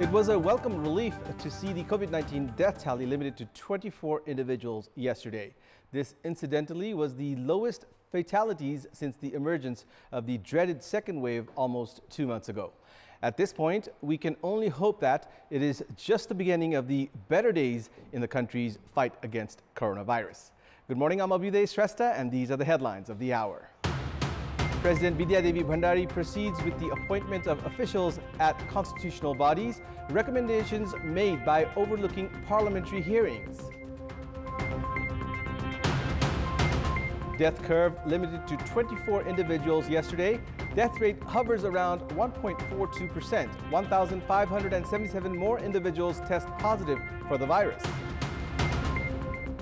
It was a welcome relief to see the COVID-19 death tally limited to 24 individuals yesterday. This, incidentally, was the lowest fatalities since the emergence of the dreaded second wave almost 2 months ago. At this point, we can only hope that it is just the beginning of the better days in the country's fight against coronavirus. Good morning, I'm Bidhya Devi Bhandari, and these are the headlines of the hour. President Bidhya Devi Bhandari proceeds with the appointment of officials at constitutional bodies, recommendations made by overlooking parliamentary hearings. Death curve limited to 24 individuals yesterday. Death rate hovers around 1.42%. 1,577 more individuals test positive for the virus.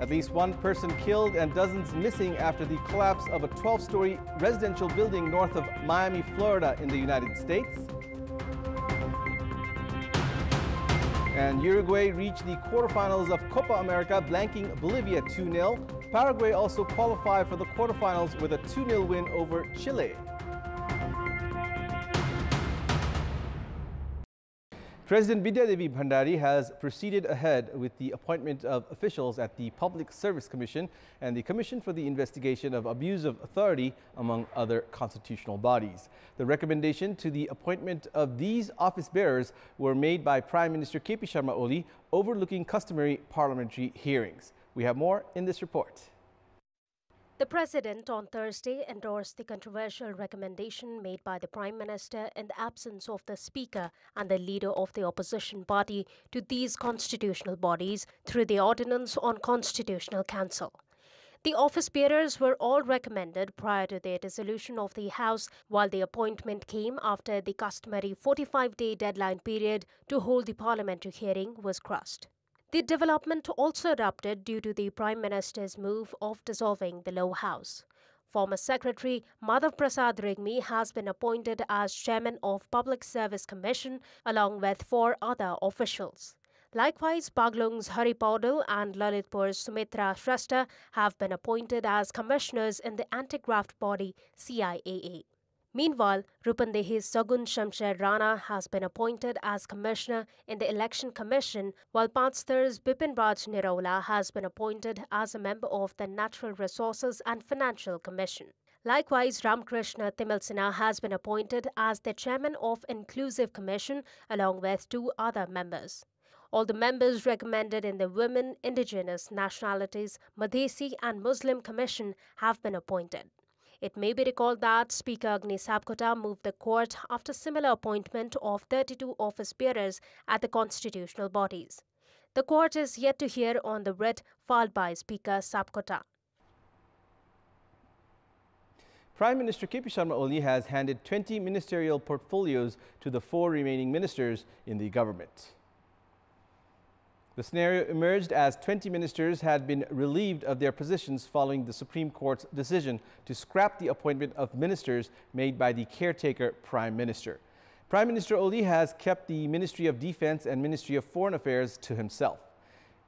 At least one person killed and dozens missing after the collapse of a 12-story residential building north of Miami, Florida in the United States. And Uruguay reached the quarterfinals of Copa America, blanking Bolivia 2-0. Paraguay also qualified for the quarterfinals with a 2-0 win over Chile. President Bidhya Devi Bhandari has proceeded ahead with the appointment of officials at the Public Service Commission and the Commission for the Investigation of Abuse of Authority, among other constitutional bodies. The recommendation to the appointment of these office bearers were made by Prime Minister KP Sharma Oli, overlooking customary parliamentary hearings. We have more in this report. The President on Thursday endorsed the controversial recommendation made by the Prime Minister in the absence of the Speaker and the leader of the opposition party to these constitutional bodies through the Ordinance on Constitutional Council. The office bearers were all recommended prior to the dissolution of the House, while the appointment came after the customary 45-day deadline period to hold the parliamentary hearing was crossed. The development also erupted due to the Prime Minister's move of dissolving the Lower House. Former Secretary Madhav Prasad Rigmi has been appointed as Chairman of Public Service Commission along with 4 other officials. Likewise, Baglung's Hari Paudel and Lalitpur's Sumitra Shrestha have been appointed as commissioners in the anti-graft body CIAA. Meanwhile, Rupandehi's Sagun Shamsher Rana has been appointed as Commissioner in the Election Commission, while Panstar's Bipin Raj Nirola has been appointed as a member of the Natural Resources and Financial Commission. Likewise, Ramkrishna Timilsina has been appointed as the Chairman of Inclusive Commission along with 2 other members. All the members recommended in the Women, Indigenous Nationalities, Madhesi and Muslim Commission have been appointed. It may be recalled that Speaker Agni Sabkota moved the court after similar appointment of 32 office bearers at the constitutional bodies. The court is yet to hear on the writ filed by Speaker Sabkota. Prime Minister KP Sharma Oli has handed 20 ministerial portfolios to the 4 remaining ministers in the government. The scenario emerged as 20 ministers had been relieved of their positions following the Supreme Court's decision to scrap the appointment of ministers made by the caretaker Prime Minister. Prime Minister Oli has kept the Ministry of Defense and Ministry of Foreign Affairs to himself.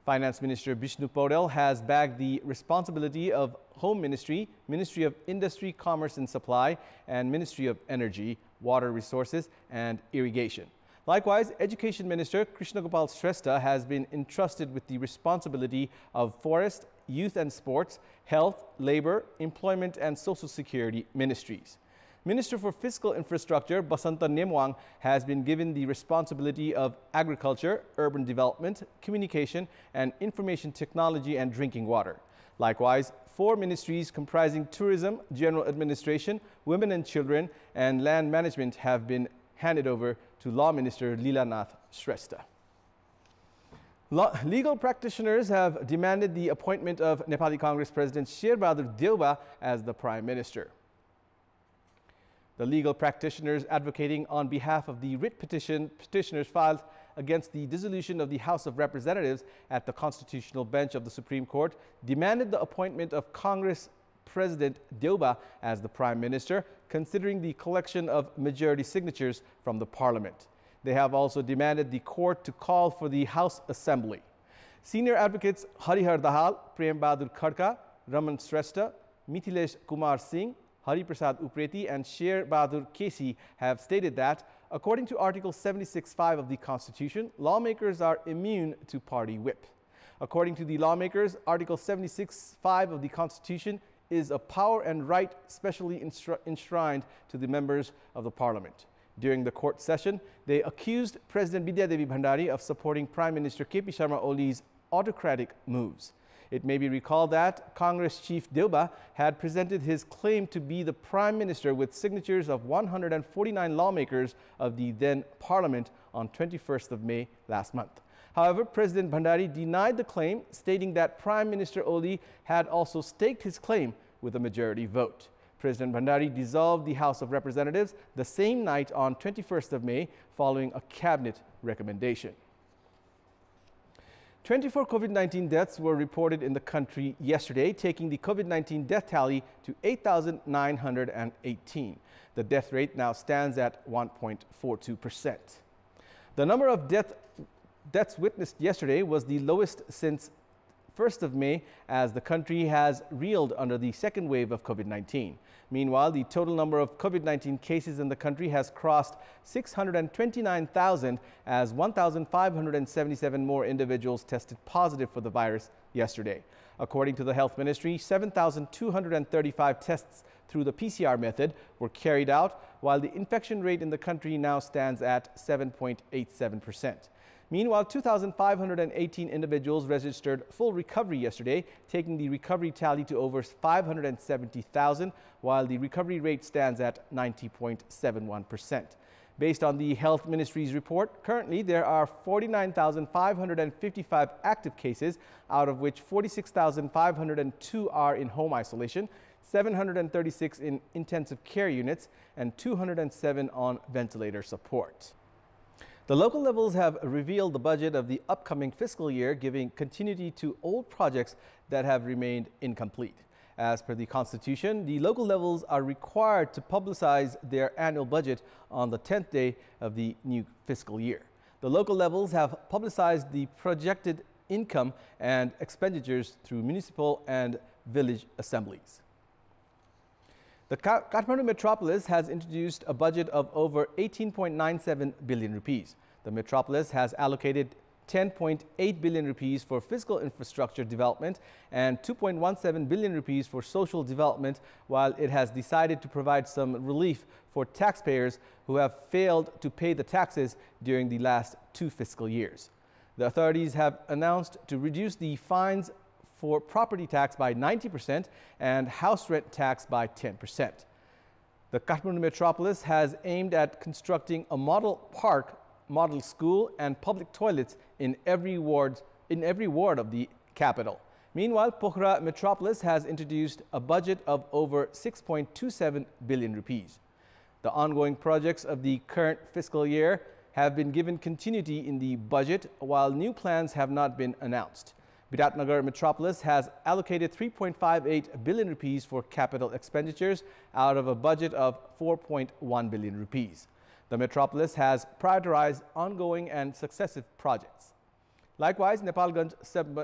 Finance Minister Bishnu Paudel has bagged the responsibility of Home Ministry, Ministry of Industry, Commerce and Supply, and Ministry of Energy, Water Resources and Irrigation. Likewise, Education Minister Krishna Gopal Shrestha has been entrusted with the responsibility of Forest, Youth and Sports, Health, Labor, Employment and Social Security Ministries. Minister for Fiscal Infrastructure Basanta Nemwang has been given the responsibility of Agriculture, Urban Development, Communication and Information Technology and Drinking Water. Likewise, 4 ministries comprising Tourism, General Administration, Women and Children and Land Management have been handed over to Law Minister Leela Nath Shrestha. Legal practitioners have demanded the appointment of Nepali Congress President Sher Deuba as the Prime Minister. The legal practitioners advocating on behalf of the writ petitioners filed against the dissolution of the House of Representatives at the Constitutional Bench of the Supreme Court demanded the appointment of Congress President Deuba as the Prime Minister, considering the collection of majority signatures from the Parliament. They have also demanded the court to call for the House Assembly. Senior advocates Harihar Dahal, Prem Bahadur Khadka, Raman Shrestha, Mithilesh Kumar Singh, Hari Prasad Upreti and Sher Bahadur Kesi have stated that According to Article 76(5) of the Constitution, lawmakers are immune to party whip. According to the lawmakers, Article 76(5) of the Constitution is a power and right specially enshrined to the members of the Parliament. During the court session, they accused President Bidhya Devi Bhandari of supporting Prime Minister KP Sharma Oli's autocratic moves. It may be recalled that Congress chief Deuba had presented his claim to be the Prime Minister with signatures of 149 lawmakers of the then Parliament on 21st of May last month. However, President Bhandari denied the claim, stating that Prime Minister Oli had also staked his claim with a majority vote. President Bhandari dissolved the House of Representatives the same night on 21st of May following a cabinet recommendation. 24 COVID-19 deaths were reported in the country yesterday, taking the COVID-19 death tally to 8,918. The death rate now stands at 1.42%. The number of deaths witnessed yesterday was the lowest since 1st of May, as the country has reeled under the second wave of COVID-19. Meanwhile, the total number of COVID-19 cases in the country has crossed 629,000 as 1,577 more individuals tested positive for the virus yesterday. According to the Health Ministry, 7,235 tests through the PCR method were carried out, while the infection rate in the country now stands at 7.87%. Meanwhile, 2,518 individuals registered full recovery yesterday, taking the recovery tally to over 570,000, while the recovery rate stands at 90.71%. Based on the Health Ministry's report, currently there are 49,555 active cases, out of which 46,502 are in home isolation, 736 in intensive care units, and 207 on ventilator support. The local levels have revealed the budget of the upcoming fiscal year, giving continuity to old projects that have remained incomplete. As per the Constitution, the local levels are required to publicize their annual budget on the 10th day of the new fiscal year. The local levels have publicized the projected income and expenditures through municipal and village assemblies. The Kathmandu metropolis has introduced a budget of over 18.97 billion rupees. The metropolis has allocated 10.8 billion rupees for fiscal infrastructure development and 2.17 billion rupees for social development, while it has decided to provide some relief for taxpayers who have failed to pay the taxes during the last 2 fiscal years. The authorities have announced to reduce the fines for property tax by 90% and house rent tax by 10%. The Kathmandu metropolis has aimed at constructing a model park, model school and public toilets in every ward of the capital. Meanwhile, Pokhara metropolis has introduced a budget of over 6.27 billion rupees. The ongoing projects of the current fiscal year have been given continuity in the budget, while new plans have not been announced. Biratnagar metropolis has allocated 3.58 billion rupees for capital expenditures out of a budget of 4.1 billion rupees. The metropolis has prioritized ongoing and successive projects. Likewise, Nepalganj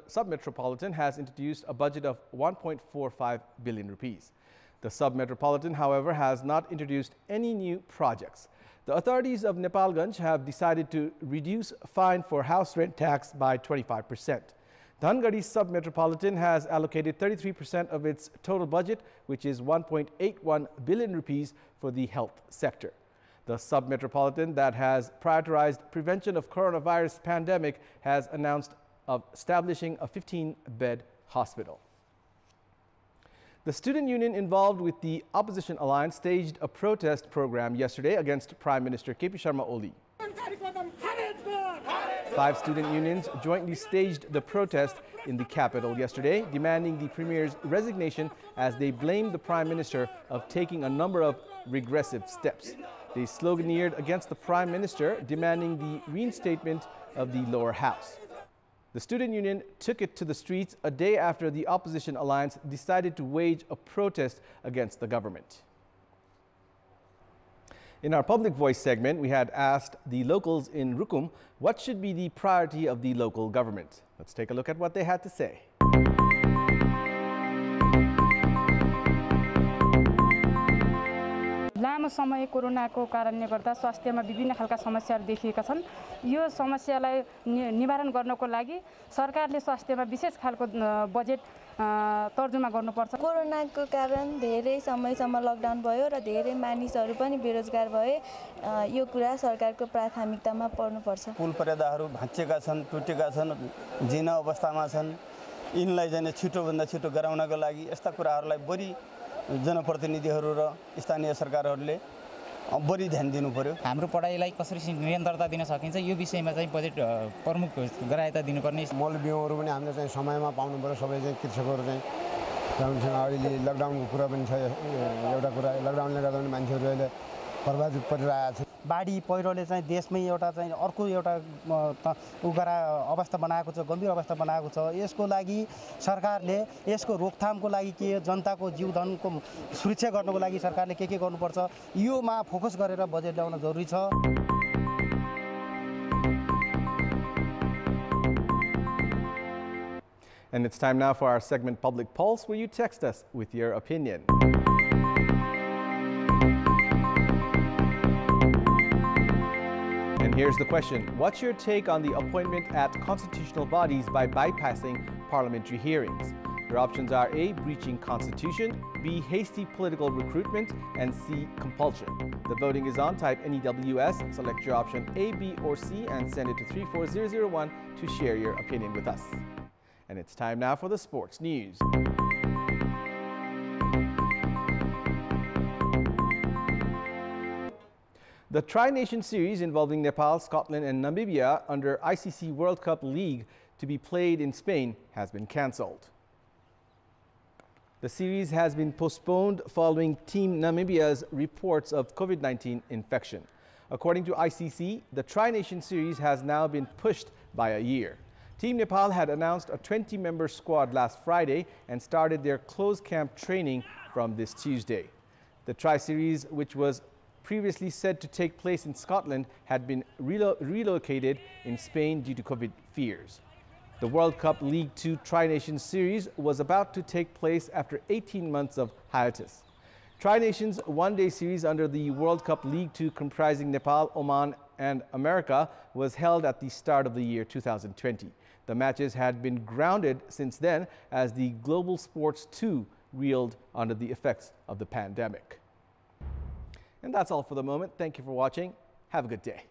sub-metropolitan has introduced a budget of 1.45 billion rupees. The sub-metropolitan, however, has not introduced any new projects. The authorities of Nepalganj have decided to reduce fine for house rent tax by 25%. Dhangadi sub-metropolitan has allocated 33% of its total budget, which is 1.81 billion rupees for the health sector. The sub-metropolitan that has prioritized prevention of coronavirus pandemic has announced of establishing a 15-bed hospital. The student union involved with the opposition alliance staged a protest program yesterday against Prime Minister KP Sharma Oli. 5 student unions jointly staged the protest in the capital yesterday, demanding the Premier's resignation as they blamed the Prime Minister of taking a number of regressive steps. They sloganeered against the Prime Minister, demanding the reinstatement of the lower house. The student union took it to the streets a day after the opposition alliance decided to wage a protest against the government. In our Public Voice segment, we had asked the locals in Rukum what should be the priority of the local government. Let's take a look at what they had to say. लामो लामो समय कोरोनाको कारणले गर्दा स्वास्थ्यमा विभिन्न खालका समस्याहरू देखिएका छन्। यो समस्यालाई निवारण गर्नको लागि सरकारले स्वास्थ्यमा विशेष खालको बजेट तर्जुमा गर्नुपर्छ। कोरोनाको कारण धेरै समयसम्म लकडाउन भयो र धेरै मानिसहरू पनि बेरोजगार भए। यो कुरा सरकारको प्राथमिकतामा पर्नुपर्छ। पुल पर्यादाहरू भाँचिएका छन्, टुटेका छन्, जीर्ण अवस्थामा छन्। यिनलाई चाहिँ छिटोभन्दा छिटो गराउनको लागि यस्ता कुराहरूलाई बढी जनप्रतिनिधिहरू र स्थानीय सरकारहरूले बढी ध्यान दिनु पर्यो। हाम्रो पढाइलाई कसरी निरन्तरता दिन सकिन्छ यो विषयमा चाहिँ बजेट प्रमुख गरायता दिनुपर्ने। मल बिउहरू पनि हामीले चाहिँ समयमा पाउनु पर्यो। सबै चाहिँ कृषकहरू चाहिँ राम्रोसँग अहिले लकडाउनको कुरा पनि छ। एउटा कुरा लकडाउनले गर्दा पनि मान्छेहरू अहिले बर्बाद परिरहेको छ। बाढी पहिरोले चाहिँ देशमै एउटा चाहिँ अर्को एउटा उगरा अवस्था बनाएको छ, गम्भीर अवस्था बनाएको छ। यसको लागि सरकारले यसको रोकथामको लागि के जनताको जीवधनको सुरक्षा गर्नको लागि सरकारले के गर्नुपर्छ योमा फोकस गरेर बजेट ल्याउन जरुरी छ। And it's time now for our segment Public Pulse, where you text us with your opinion. And here's the question. What's your take on the appointment at constitutional bodies by bypassing parliamentary hearings? Your options are A, breaching constitution, B, hasty political recruitment, and C, compulsion. The voting is on. Type NEWS, select your option A, B, or C, and send it to 34001 to share your opinion with us. And it's time now for the sports news. The Tri-Nation Series involving Nepal, Scotland and Namibia under ICC World Cup League to be played in Spain has been cancelled. The series has been postponed following Team Namibia's reports of COVID-19 infection. According to ICC, the Tri-Nation Series has now been pushed by a year. Team Nepal had announced a 20-member squad last Friday and started their closed camp training from this Tuesday. The Tri-Series, which was previously said to take place in Scotland, had been relocated in Spain due to COVID fears. The World Cup League 2 Tri-Nations Series was about to take place after 18 months of hiatus. Tri-Nations one-day series under the World Cup League 2 comprising Nepal, Oman and America was held at the start of the year 2020. The matches had been grounded since then as the global sports too reeled under the effects of the pandemic. And that's all for the moment. Thank you for watching. Have a good day.